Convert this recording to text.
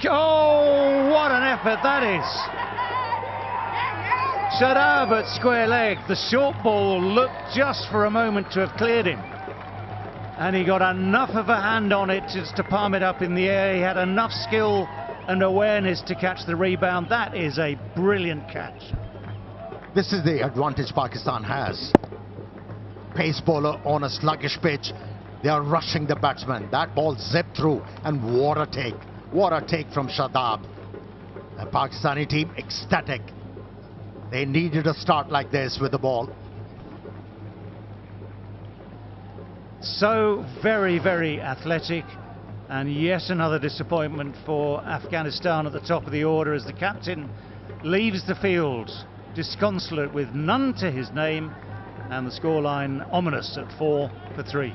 Oh, what an effort that is. Shadab at square leg. The short ball looked just for a moment to have cleared him. And he got enough of a hand on it just to palm it up in the air. He had enough skill and awareness to catch the rebound. That is a brilliant catch. This is the advantage Pakistan has. Pace bowler on a sluggish pitch. They are rushing the batsman. That ball zipped through, and what a take. What a take from Shadab. The Pakistani team ecstatic. They needed a start like this with the ball. So very, very athletic. And yet another disappointment for Afghanistan at the top of the order as the captain leaves the field disconsolate with none to his name, and the scoreline ominous at 4 for 3.